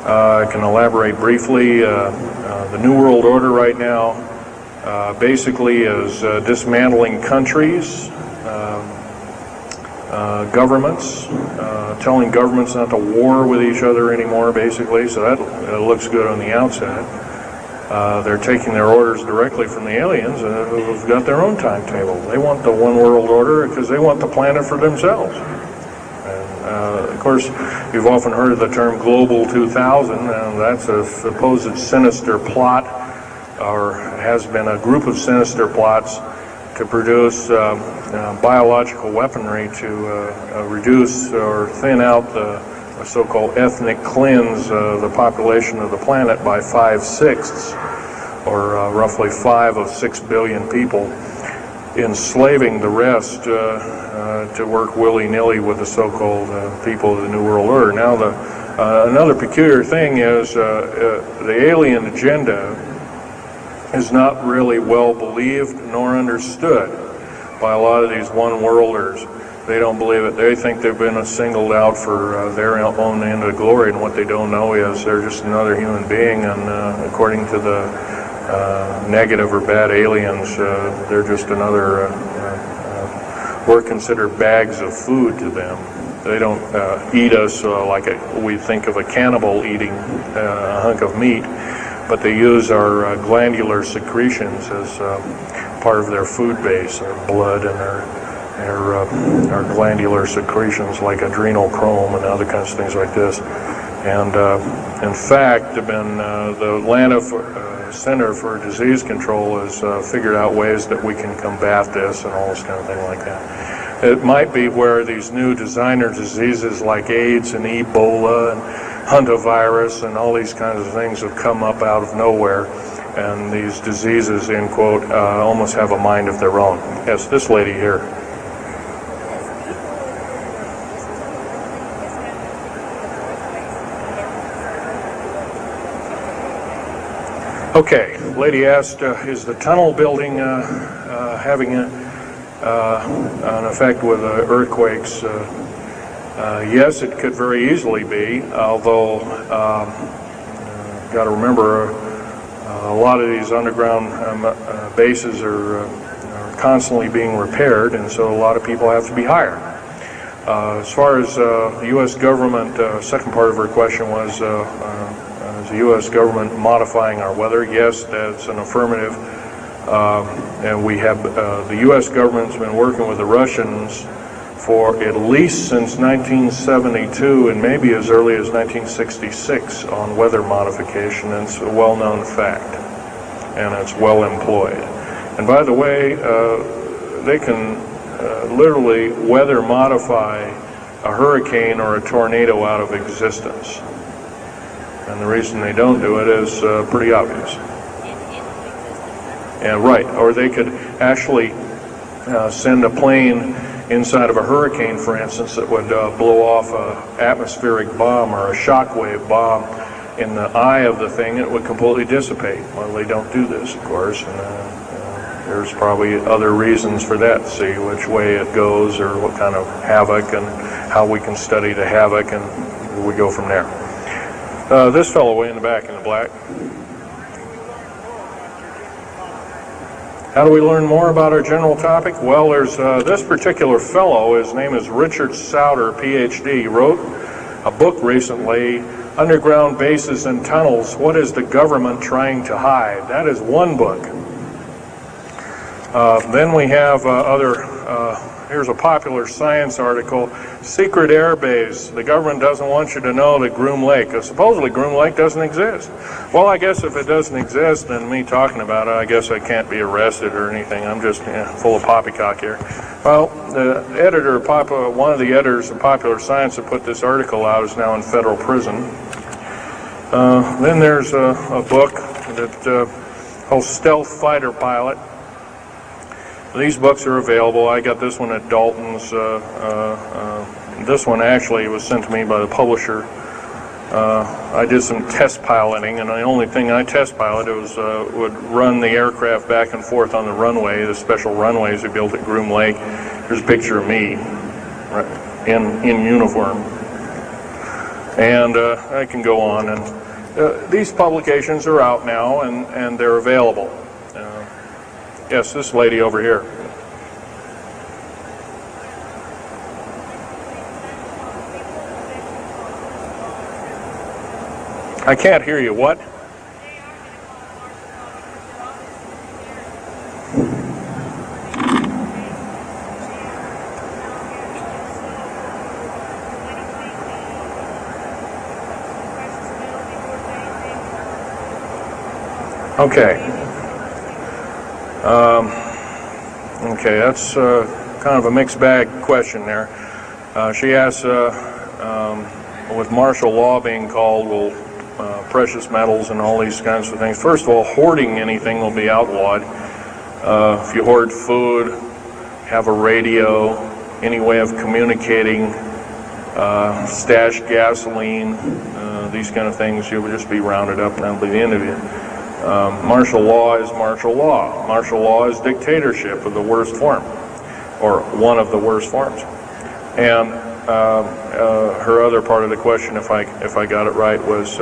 I can elaborate briefly. The New World Order right now basically is dismantling countries, governments, telling governments not to war with each other anymore, basically, so that looks good on the outside. They're taking their orders directly from the aliens who've got their own timetable. They want the one world order because they want the planet for themselves. And, of course, you've often heard of the term Global 2000, and that's a supposed sinister plot, or has been a group of sinister plots to produce biological weaponry to reduce or thin out the so-called ethnic cleanse the population of the planet by 5/6, or roughly 5 of 6 billion people, enslaving the rest to work willy-nilly with the so-called people of the New World Order. Now, another peculiar thing is the alien agenda is not really well believed nor understood by a lot of these one-worlders. They don't believe it. They think they've been singled out for their own end of glory, and what they don't know is they're just another human being, and according to the negative or bad aliens, they're just another, we're considered bags of food to them. They don't eat us like we think of a cannibal eating a hunk of meat, but they use our glandular secretions as part of their food base, their blood and their glandular secretions like adrenochrome and other kinds of things like this. And in fact, the Atlanta Center for Disease Control has figured out ways that we can combat this and all this kind of thing like that. It might be where these new designer diseases like AIDS and Ebola and hantavirus and all these kinds of things have come up out of nowhere, and these diseases, end quote, almost have a mind of their own. Yes, this lady here. Okay, lady asked, is the tunnel building having an effect with earthquakes? Yes, it could very easily be, although got to remember a lot of these underground bases are constantly being repaired, and so a lot of people have to be hired. As far as the U.S. government, second part of her question was, is the U.S. government modifying our weather? Yes, that's an affirmative. And we have, the U.S. government's been working with the Russians for at least since 1972 and maybe as early as 1966 on weather modification. And it's a well-known fact, and it's well employed. And by the way, they can literally weather modify a hurricane or a tornado out of existence. And the reason they don't do it is pretty obvious. And right, or they could actually send a plane inside of a hurricane, for instance, that would blow off an atmospheric bomb or a shockwave bomb in the eye of the thing, and it would completely dissipate. Well, they don't do this, of course, and there's probably other reasons for that. See which way it goes, or what kind of havoc, and how we can study the havoc and we go from there. This fellow way in the back in the black. How do we learn more about our general topic? Well, there's this particular fellow, his name is Richard Souter, PhD, wrote a book recently, Underground Bases and Tunnels, What is the Government Trying to Hide? That is one book. Then we have here's a popular science article, Secret Air Base. The government doesn't want you to know that Groom Lake, supposedly Groom Lake doesn't exist. Well, I guess if it doesn't exist, then me talking about it, I guess I can't be arrested or anything. I'm just full of poppycock here. Well, the editor, one of the editors of Popular Science that put this article out is now in federal prison. Then there's a book that called Stealth Fighter Pilot. These books are available. I got this one at Dalton's. This one actually was sent to me by the publisher. I did some test piloting, and the only thing I test piloted was would run the aircraft back and forth on the runway, the special runways they built at Groom Lake. Here's a picture of me in uniform. And I can go on. And these publications are out now, and they're available. Yes, this lady over here. I can't hear you. What? Okay. Okay, that's kind of a mixed bag question there. She asks, with martial law being called, will precious metals and all these kinds of things. First of all, hoarding anything will be outlawed. If you hoard food, have a radio, any way of communicating, stash gasoline, these kind of things, you will just be rounded up and that'll be the end of you. Martial law is martial law. Martial law is dictatorship of the worst form, or one of the worst forms. And her other part of the question, if I got it right, was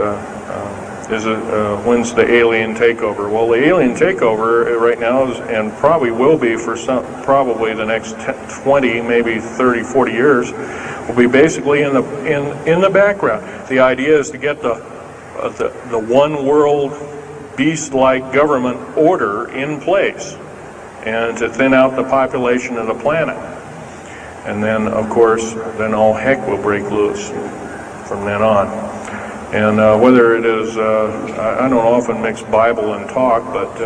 when's the alien takeover? Well, the alien takeover right now is, and probably will be for probably the next 20, maybe 30, 40 years, will be basically in the background. The idea is to get the one world beast-like government order in place and to thin out the population of the planet. And then, of course, then all heck will break loose from then on. And whether it is, I don't often mix Bible and talk, but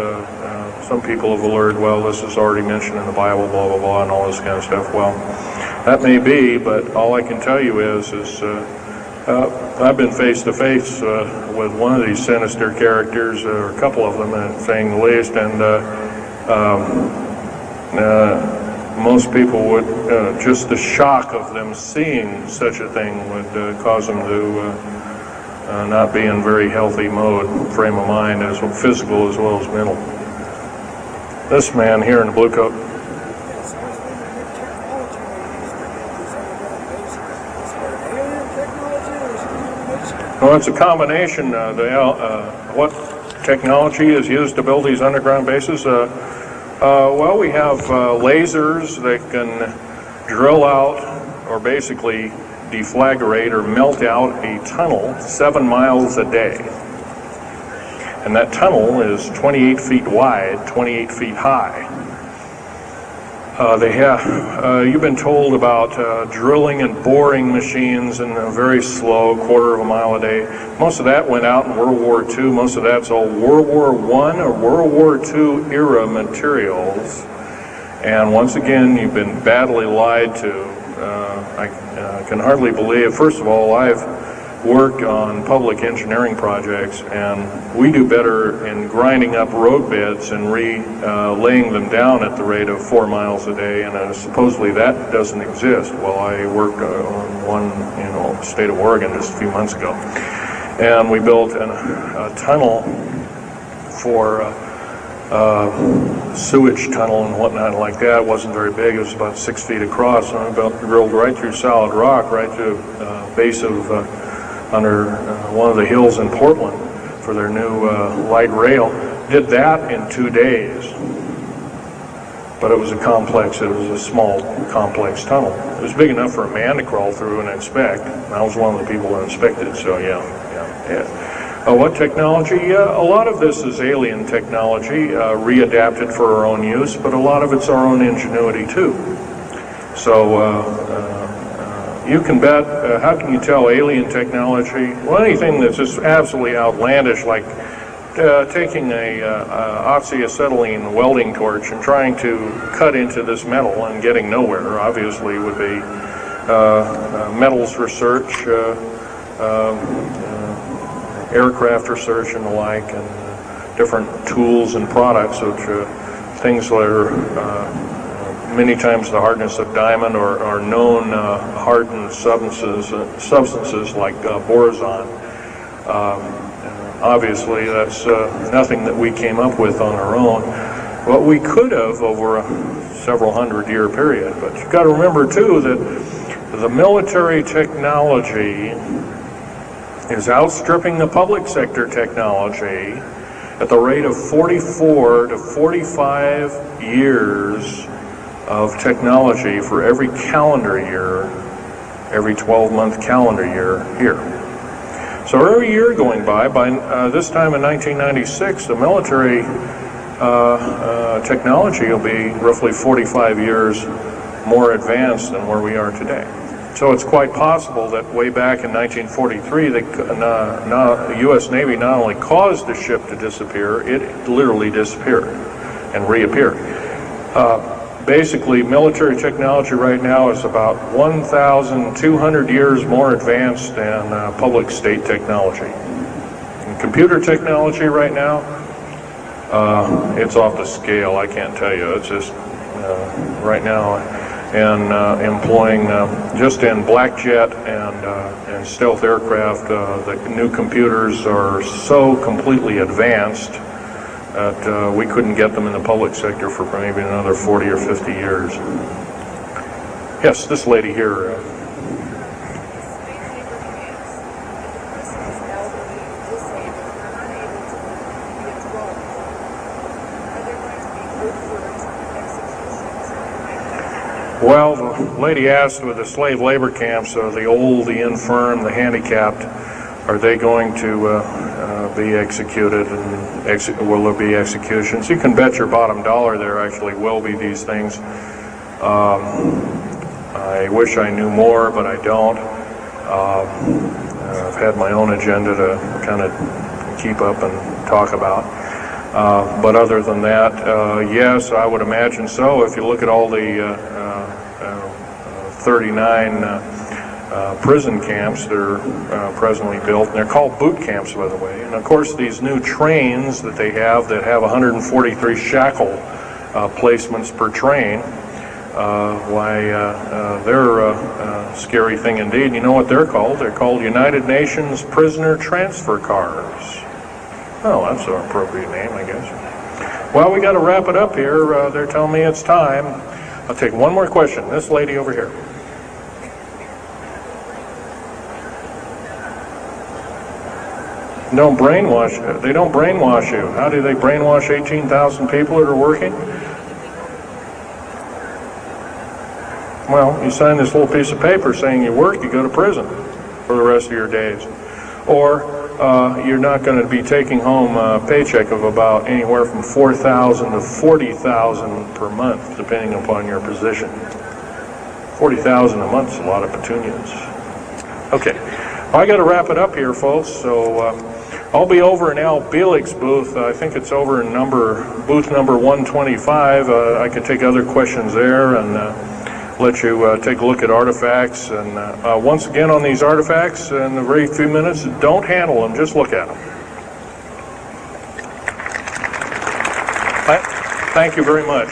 some people have alerted, well, this is already mentioned in the Bible, blah, blah, blah, and all this kind of stuff. Well, that may be, but all I can tell you is I've been face to face with one of these sinister characters, or a couple of them, saying the least, and most people would, just the shock of them seeing such a thing would cause them to not be in very healthy frame of mind, as physical as well as mental. This man here in the blue coat. Well, it's a combination. What technology is used to build these underground bases? Well, we have lasers that can drill out, or basically deflagrate or melt out a tunnel 7 miles a day. And that tunnel is 28 feet wide, 28 feet high. You've been told about drilling and boring machines in a very slow, quarter of a mile a day. Most of that went out in World War II. Most of that's all World War I or World War II era materials. And once again, you've been badly lied to. I can hardly believe, first of all, I've worked on public engineering projects, and we do better in grinding up road beds and laying them down at the rate of 4 miles a day, and supposedly that doesn't exist. Well, I worked on one in the state of Oregon just a few months ago, and we built a tunnel for sewage tunnel and whatnot like that. It wasn't very big. It was about 6 feet across, and I drilled right through solid rock, right to the base of under one of the hills in Portland for their new light rail. Did that in 2 days. But it was a small, complex tunnel. It was big enough for a man to crawl through and inspect. I was one of the people who inspected, so yeah. What technology? A lot of this is alien technology, readapted for our own use, but a lot of it's our own ingenuity too. So you can bet, how can you tell alien technology? Well, anything that's just absolutely outlandish, like taking a oxyacetylene welding torch and trying to cut into this metal and getting nowhere, obviously would be metals research, aircraft research and the like, and different tools and products, which things that are many times the hardness of diamond or known hardened substances like borazon. Obviously, that's nothing that we came up with on our own. What we could have over a several hundred-year period. But you've got to remember, too, that the military technology is outstripping the public sector technology at the rate of 44 to 45 years of technology for every calendar year, every 12-month calendar year here. So every year going by this time in 1996, the military technology will be roughly 45 years more advanced than where we are today. So it's quite possible that way back in 1943, the U.S. Navy not only caused the ship to disappear, it literally disappeared and reappeared. Basically, military technology right now is about 1,200 years more advanced than public state technology. And computer technology right now, it's off the scale, I can't tell you. It's just right now, and employing just in black jet and stealth aircraft, the new computers are so completely advanced that we couldn't get them in the public sector for maybe another 40 or 50 years. Yes, this lady here. Well, the lady asked with the slave labor camps, the old, the infirm, the handicapped, are they going to be executed, and will there be executions? You can bet your bottom dollar there actually will be these things. I wish I knew more, but I don't. I've had my own agenda to kind of keep up and talk about. But other than that, yes, I would imagine so. If you look at all the 39 prison camps that are presently built, and they're called boot camps, by the way. And of course, these new trains that they have that have 143 shackle placements per train, they're a scary thing indeed. And you know what they're called? They're called United Nations prisoner transfer cars. Oh, that's an appropriate name, I guess. Well, we got to wrap it up here. They're telling me it's time. I'll take one more question. This lady over here. Don't brainwash. They don't brainwash you. How do they brainwash 18,000 people that are working? Well, you sign this little piece of paper saying you work, you go to prison for the rest of your days. Or you're not going to be taking home a paycheck of about anywhere from $4,000 to $40,000 per month, depending upon your position. $40,000 a month is a lot of petunias. Okay, well, I got to wrap it up here, folks. So I'll be over in Al Bielig's booth. I think it's over in booth number 125. I could take other questions there and let you take a look at artifacts. And once again on these artifacts, in a very few minutes, don't handle them, just look at them. Thank you very much.